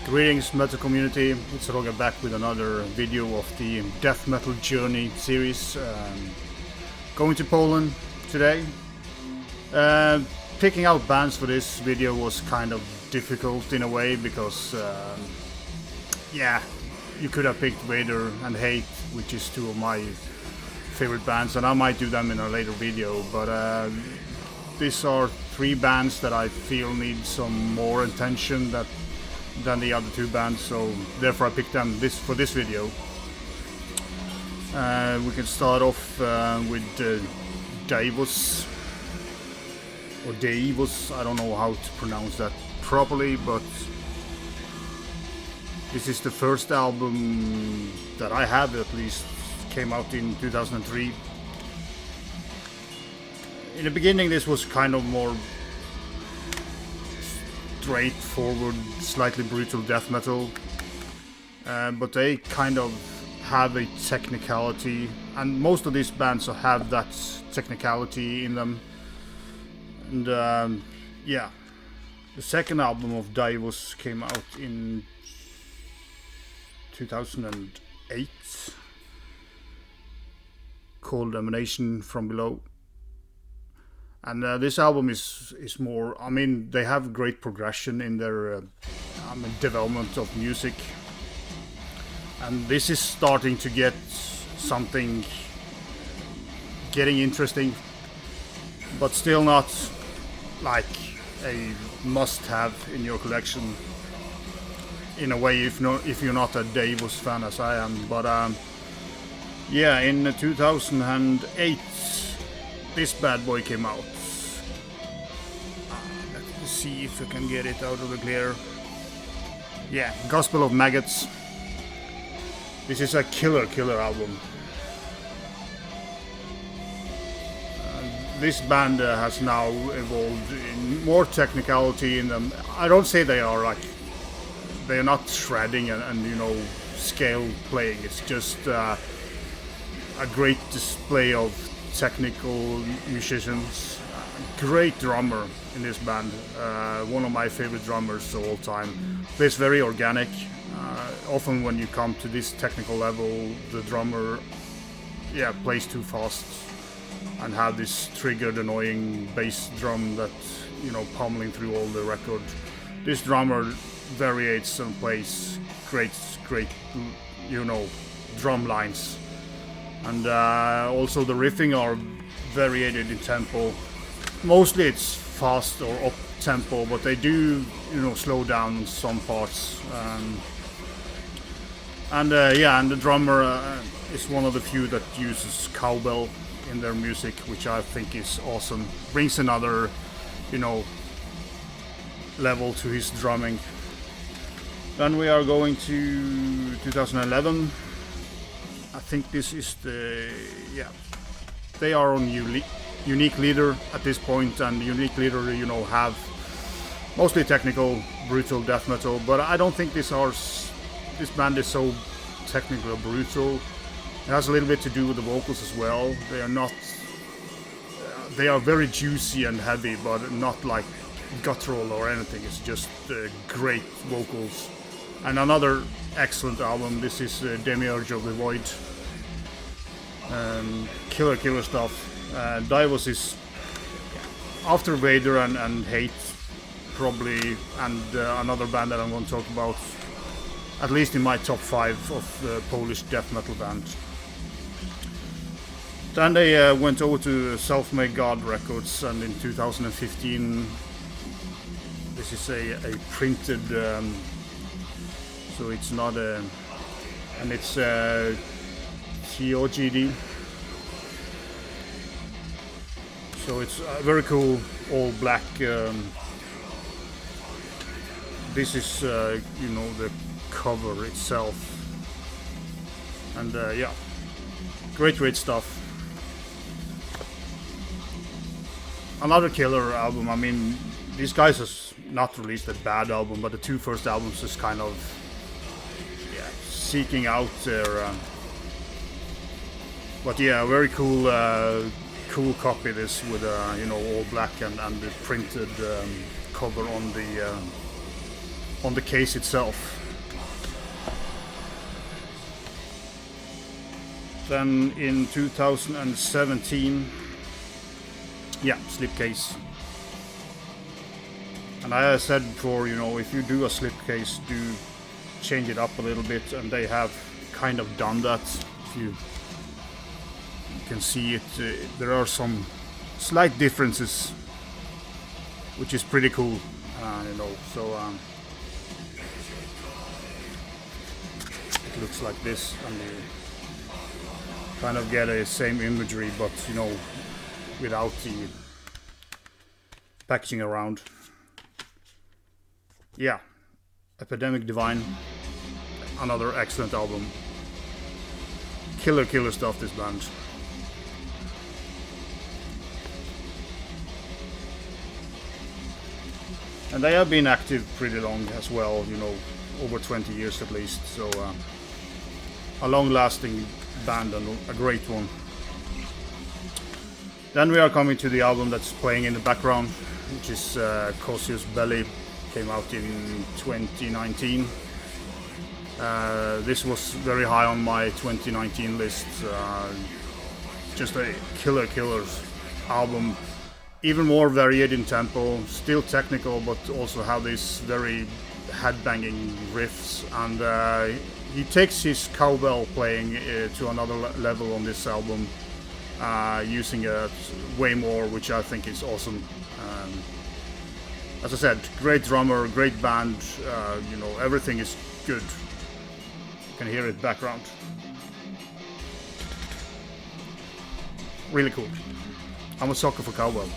Greetings metal community, it's Roger back with another video of the Death Metal Journey series. Going to Poland today. Picking out bands for this video was kind of difficult in a way because yeah, you could have picked Vader and Hate, which is two of my favorite bands, and I might do them in a later video, but these are three bands that I feel need some more attention than the other two bands, so therefore I picked them for this video. We can start off with Deivos, or Deivos, I don't know how to pronounce that properly, but this is the first album that I have, at least, came out in 2003. In the beginning this was kind of more straightforward, slightly brutal death metal, but they kind of have a technicality, and most of these bands have that technicality in them. And yeah, the second album of Deivos came out in 2008, called Annihilation from Below. And this album is more, I mean, they have great progression in their development of music. And this is starting to get something getting interesting, but still not like a must-have in your collection. In a way, if you're not a Deivos fan as I am. But yeah, in 2008, this bad boy came out. Let's see if I can get it out of the glare. Yeah, Gospel of Maggots. This is a killer album. This band has now evolved in more technicality in them. I don't say they are not shredding and you know, scale playing. It's just a great display of technical musicians. Great drummer in this band, one of my favorite drummers of all time. Plays very organic. Often when you come to this technical level, the drummer plays too fast and have this triggered annoying bass drum that, you know, pummeling through all the record. This drummer variates and plays great, you know, drum lines. And also the riffing are variated in tempo. Mostly it's fast or up tempo, but they do, you know, slow down in some parts. And the drummer is one of the few that uses cowbell in their music, which I think is awesome. Brings another, you know, level to his drumming. Then we are going to 2011. I think this is they are on Unique Leader at this point, and Unique Leader, you know, have mostly technical, brutal death metal, but I don't think this band is so technical or brutal. It has a little bit to do with the vocals as well. They are very juicy and heavy, but not like guttural or anything. It's just great vocals. And another excellent album. This is Demiurge of the Void. Killer stuff. Deivos is after Vader and Hate, probably, and another band that I'm going to talk about, at least in my top 5 of Polish death metal bands. Then they went over to Self-Made God Records, and in 2015, this is a printed, so it's not a, and it's TOGD. So it's very cool, all black. This is, you know, the cover itself, and yeah, great stuff. Another killer album. I mean, these guys has not released a bad album, but the two first albums is kind of seeking out their. But yeah, very cool copy this with you know, all black and the printed cover on on the case itself. Then in 2017, yeah, slipcase. And I said before, you know, if you do a slipcase, do change it up a little bit, and they have kind of done that. If you can see it, there are some slight differences, which is pretty cool, you know. So it looks like this, and you kind of get a same imagery, but you know, without the packaging around. Yeah, Epidemic Divine, another excellent album. Killer stuff, this band. And they have been active pretty long as well, you know, over 20 years at least. So a long-lasting band and a great one. Then we are coming to the album that's playing in the background, which is Cautious Belly. Came out in 2019. This was very high on my 2019 list. Just a killer album. Even more varied in tempo, still technical, but also have these very headbanging riffs. And he takes his cowbell playing to another level on this album, using it way more, which I think is awesome. As I said, great drummer, great band, you know, everything is good. You can hear it background. Really cool. I'm a sucker for cowbell.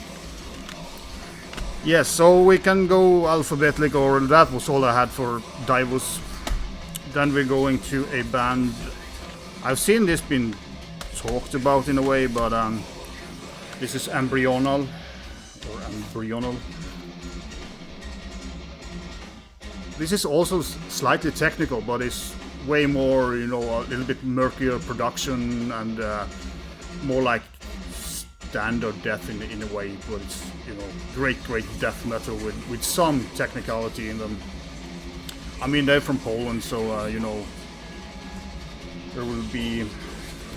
Yes, so we can go alphabetic, or that was all I had for Deivos. Then we're going to a band. I've seen this been talked about in a way, but this is Embrional, or Embrional. This is also slightly technical, but it's way more, you know, a little bit murkier production and more like standard death in a way. But it's, you know, great death metal with some technicality in them. I mean, they're from Poland, so you know, there will be.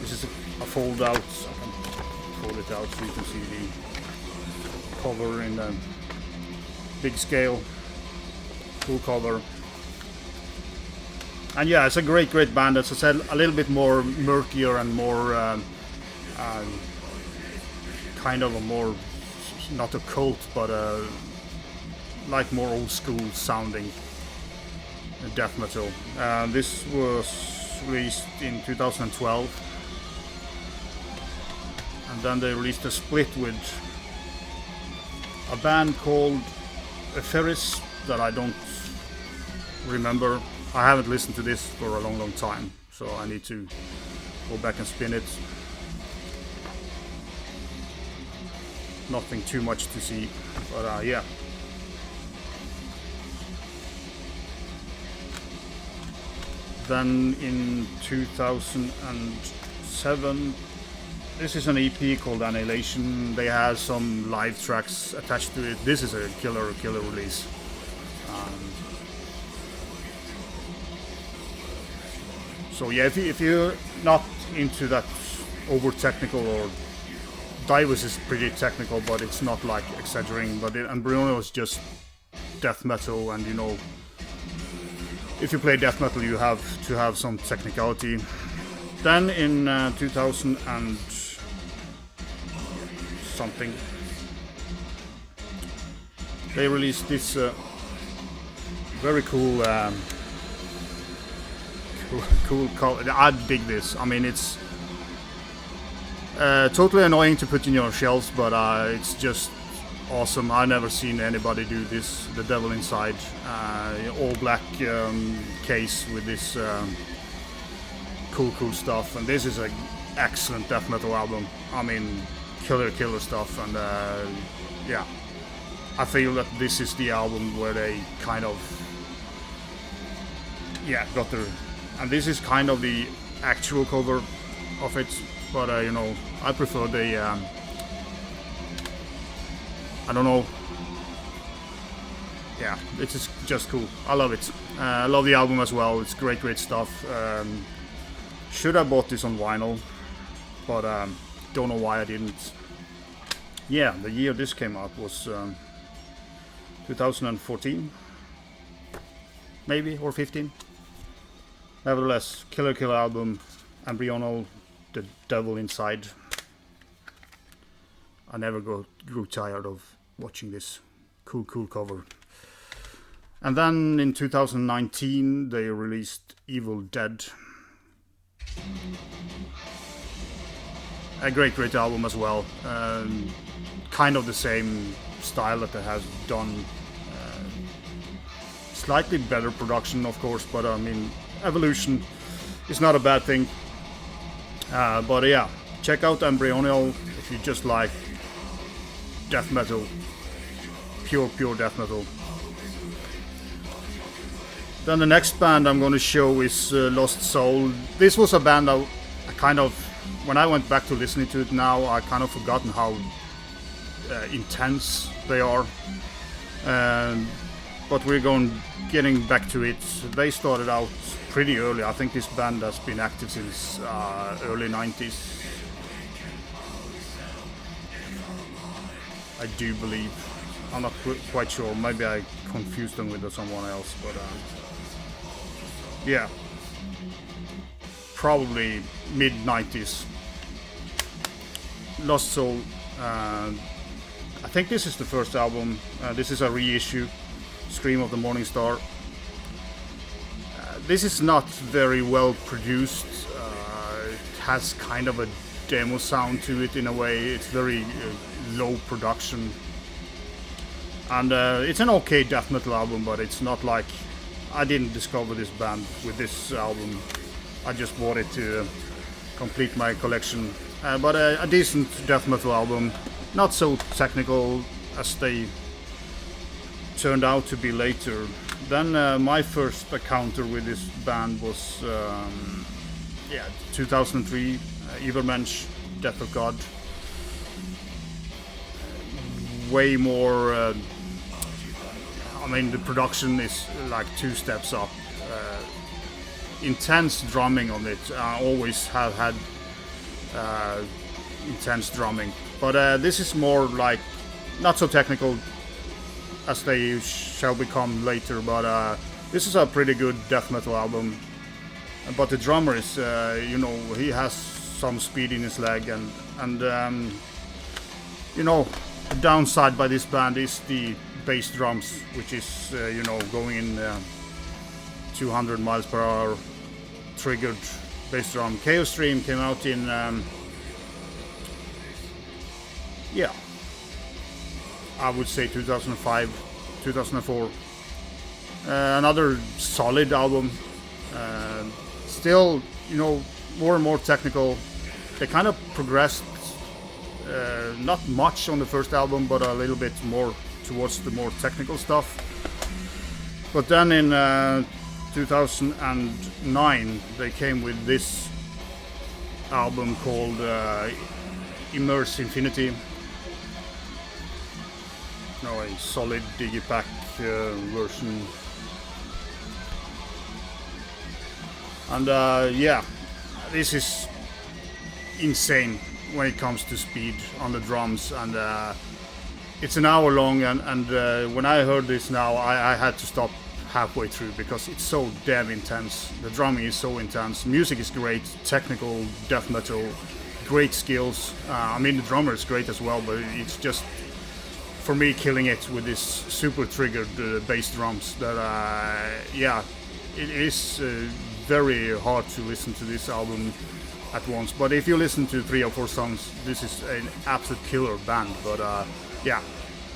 This is a fold out. I can fold it out so you can see the cover in the big scale. Cool cover. And yeah, it's a great band. As I said, a little bit more murkier and more kind of a more, not a cult, but like more old school sounding death metal. This was released in 2012, and then they released a split with a band called Ferris that I don't remember. I haven't listened to this for a long time, so I need to go back and spin it. Nothing too much to see, but yeah. Then in 2007, this is an EP called Annihilation. They have some live tracks attached to it. This is a killer release. So yeah, if you're not into that over technical, or Deivos is pretty technical, but it's not like exaggerating. But Embrional is just death metal, and you know, if you play death metal, you have to have some technicality. Then in 2000 and something, they released this very cool. Cool. I dig this. I mean, it's totally annoying to put in your shelves, but it's just awesome. I've never seen anybody do this. The Devil Inside, all black case with this cool stuff, and this is an excellent death metal album. I mean, killer stuff, and yeah, I feel that this is the album where they kind of got their. And this is kind of the actual cover of it, but you know, I prefer the I don't know, yeah, it's just cool. I love it. I love the album as well. It's great stuff. Should have bought this on vinyl, but don't know why I didn't. Yeah, the year this came out was 2014, maybe, or 15. Nevertheless, killer album, Embrional, The Devil Inside. I never grew tired of watching this cool cover. And then in 2019 they released Evil Dead. A great album as well. Kind of the same style that they have done. Slightly better production, of course, but I mean, evolution is not a bad thing. But yeah, check out Embrional if you just like death metal, pure death metal. Then the next band I'm going to show is Lost Soul. This was a band I kind of, when I went back to listening to it now, I kind of forgotten how intense they are. But we're getting back to it. They started out pretty early. I think this band has been active since early 90s. I do believe. I'm not quite sure. Maybe I confused them with someone else, but yeah, probably mid 90s. Lost Soul. I think this is the first album. This is a reissue, Scream of the Morning Star. This is not very well produced. It has kind of a demo sound to it in a way. It's very low production. And it's an okay death metal album, but it's not like... I didn't discover this band with this album. I just bought it to complete my collection. But a decent death metal album. Not so technical as they turned out to be later. Then my first encounter with this band was 2003, Übermensch, Death of God. Way more... I mean, the production is like 2 steps up. Intense drumming on it. I always have had intense drumming. But this is more like, not so technical as they shall become later. But this is a pretty good death metal album. But the drummer is, he has some speed in his leg. And the downside by this band is the bass drums, which is going in 200 miles per hour triggered bass drum. Chaos Stream came out in I would say 2005, 2004. Another solid album. Still, more and more technical. They kind of progressed, not much on the first album, but a little bit more towards the more technical stuff. But then in 2009 they came with this album called Immerse Infinity. A solid digipack version. And this is insane when it comes to speed on the drums, and it's an hour long, and when I heard this now, I had to stop halfway through because it's so damn intense. The drumming is so intense. Music is great, technical death metal, great skills. I mean, the drummer is great as well, but it's just, for me, killing it with this super triggered bass drums. That it is very hard to listen to this album at once. But if you listen to 3 or 4 songs, this is an absolute killer band. But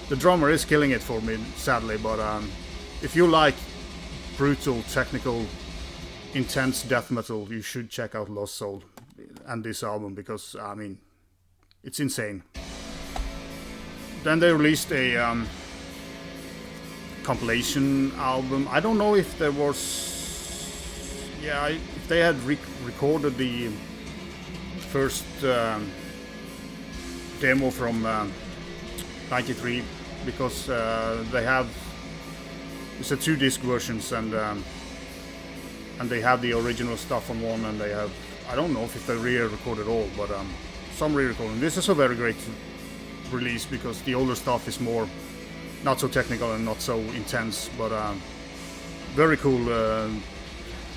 the drummer is killing it for me, sadly. But if you like brutal, technical, intense death metal, you should check out Lost Soul and this album, because I mean, it's insane. Then they released a compilation album. I don't know if there was... if they had recorded the first demo from 93, because they have it's a 2-disc versions, and they have the original stuff on one, and they have, I don't know if they re-recorded all, but some re-recording. This is a very great release because the older stuff is more not so technical and not so intense, but very cool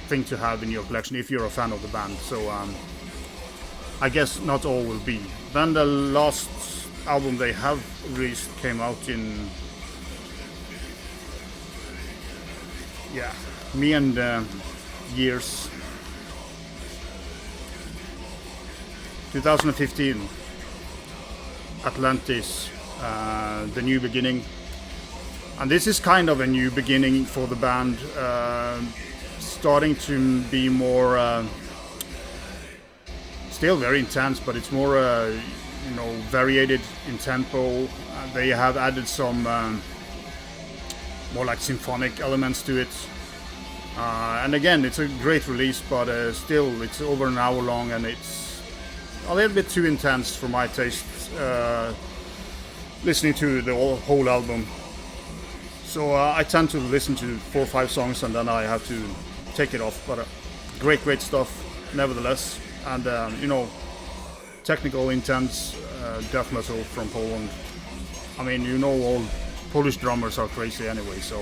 thing to have in your collection if you're a fan of the band. So I guess not all will be. Then the last album they have released came out in, yeah, me and years 2015, Atlantis, The New Beginning. And this is kind of a new beginning for the band, starting to be more, still very intense, but it's more, you know, variated in tempo. They have added some more like symphonic elements to it. And again, it's a great release, but still, it's over an hour long, and it's a little bit too intense for my taste, listening to the whole album. So I tend to listen to 4 or 5 songs, and then I have to take it off. But great stuff, nevertheless. And you know, technical, intense death metal from Poland. I mean, you know, all Polish drummers are crazy anyway. So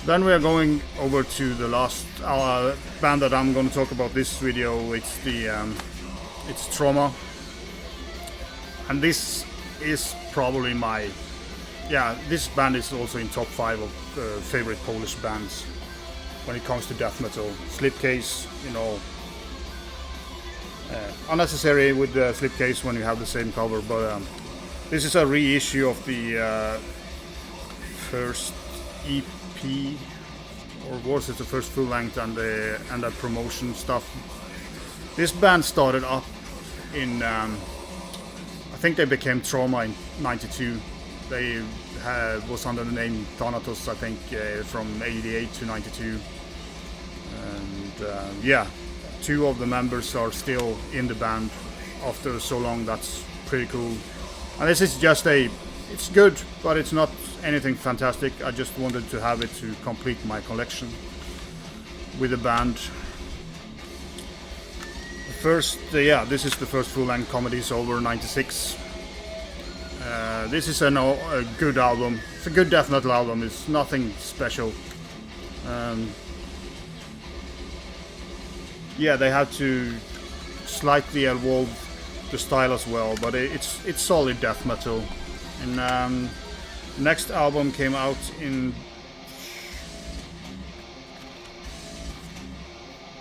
then we are going over to the last band that I'm going to talk about this video. It's the it's Trauma, and this is probably my, yeah, this band is also in top 5 of favorite Polish bands when it comes to death metal. Slipcase, you know, unnecessary with the slipcase when you have the same cover, but this is a reissue of the first EP, or was it the first full length, and the promotion stuff. This band started up in, I think they became Trauma in '92. They was under the name Thanatos, I think, from '88 to '92, and yeah, 2 of the members are still in the band after so long. That's pretty cool. And this is just it's good, but it's not anything fantastic. I just wanted to have it to complete my collection with the band. First, yeah, this is the first full-length Comedy Solver '96. This is a good album. It's a good death metal album. It's nothing special. Yeah, they had to slightly evolve the style as well, but it's solid death metal. And next album came out in,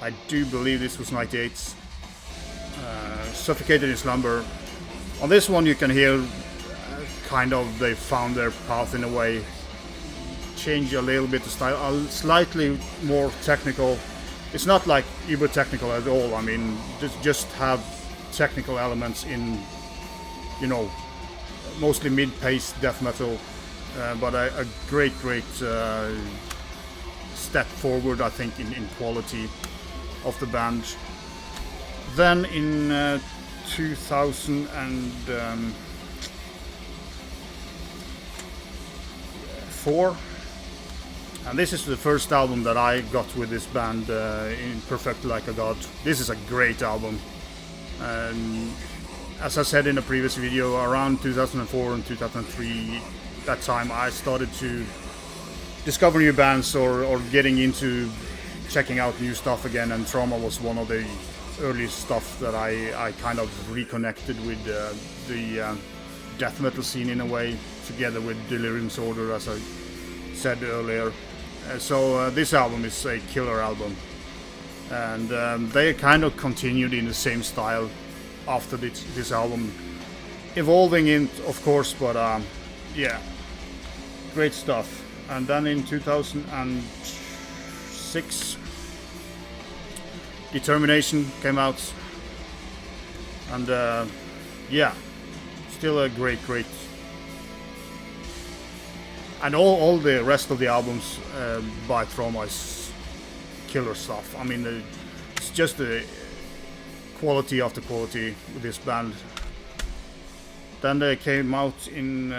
I do believe this was '98. Suffocated in Slumber. On this one you can hear kind of they found their path in a way, change a little bit the style, slightly more technical. It's not like uber technical at all. I mean, just have technical elements in, you know, mostly mid-paced death metal, but a great step forward, I think, in quality of the band. Then in 2004, and this is the first album that I got with this band, in Perfect Like a God. This is a great album. As I said in a previous video, around 2004 and 2003, that time I started to discover new bands or getting into checking out new stuff again, and Trauma was one of the early stuff that I kind of reconnected with the death metal scene in a way, together with Delirium's Order, as I said earlier. So this album is a killer album, and they kind of continued in the same style after this album, evolving in, of course, but yeah, great stuff. And then in 2006, Determination came out, and yeah, still a great, and all the rest of the albums by Trauma is killer stuff. I mean, it's just the quality after quality with this band Then they came out in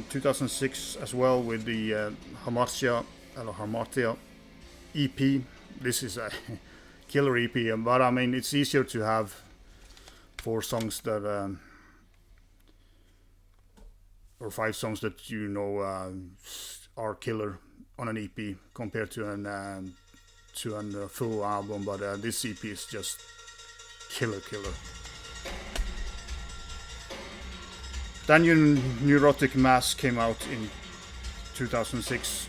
2006 as well with the Hamartia EP. This is a killer EP, but I mean it's easier to have 4 songs that or 5 songs that you know are killer on an EP compared to a full album. But this EP is just killer. Then your Neurotic Mass came out in 2006.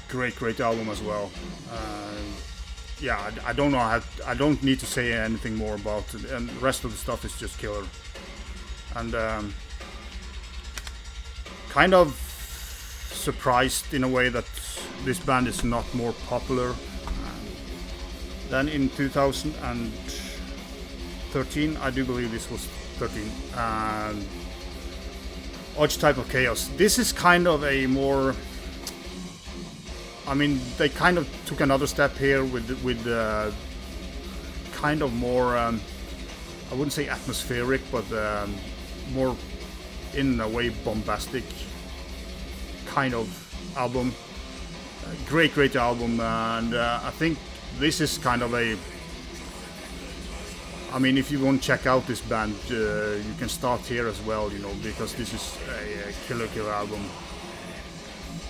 Great album as well. Yeah, I don't know. I don't need to say anything more about it, and the rest of the stuff is just killer. And kind of surprised in a way that this band is not more popular. Then in 2013, I do believe this was 13, Untitled Chaos. This is kind of a more, I mean, they kind of took another step here with kind of more, I wouldn't say atmospheric, but more in a way bombastic kind of album. Great album, and I think this is kind of a, I mean, if you want to check out this band, you can start here as well, you know, because this is a killer album.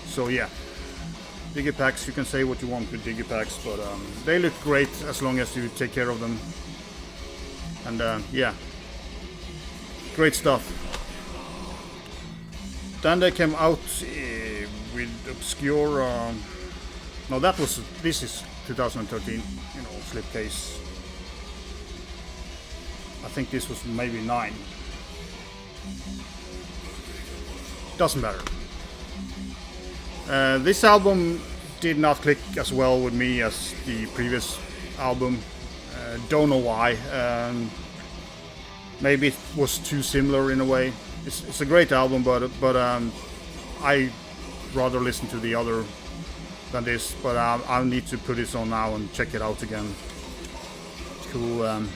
So yeah, Digipacks, you can say what you want with Digipacks, but they look great as long as you take care of them. And yeah, great stuff. Then they came out with Obscure. No, this is 2013. You know, Slipcase. I think this was maybe 9. Doesn't matter. This album did not click as well with me as the previous album. Don't know why. Maybe it was too similar in a way. It's a great album, but I rather listen to the other than this. But I'll need to put this on now and check it out again. Cool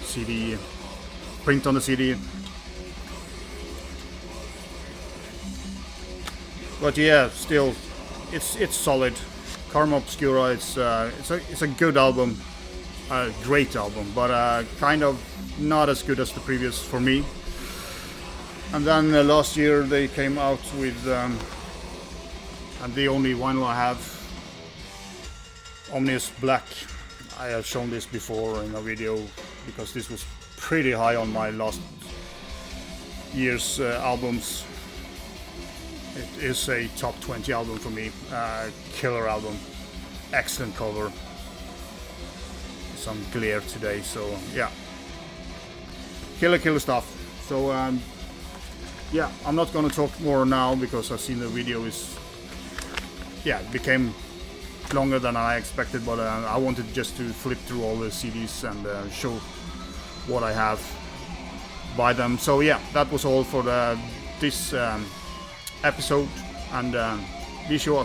CD, print on the CD. But yeah, still, it's solid. Karma Obscura, it's a good album, a great album, but kind of not as good as the previous for me. And then last year they came out with, and the only vinyl I have, Omnius Black. I have shown this before in a video because this was pretty high on my last year's albums. It is a top 20 album for me. Killer album, excellent cover. Some glare today, so yeah, killer stuff. So yeah, I'm not gonna talk more now because I've seen the video is, yeah, it became longer than I expected, but I wanted just to flip through all the CDs and show what I have by them. So yeah, that was all for this episode, and be sure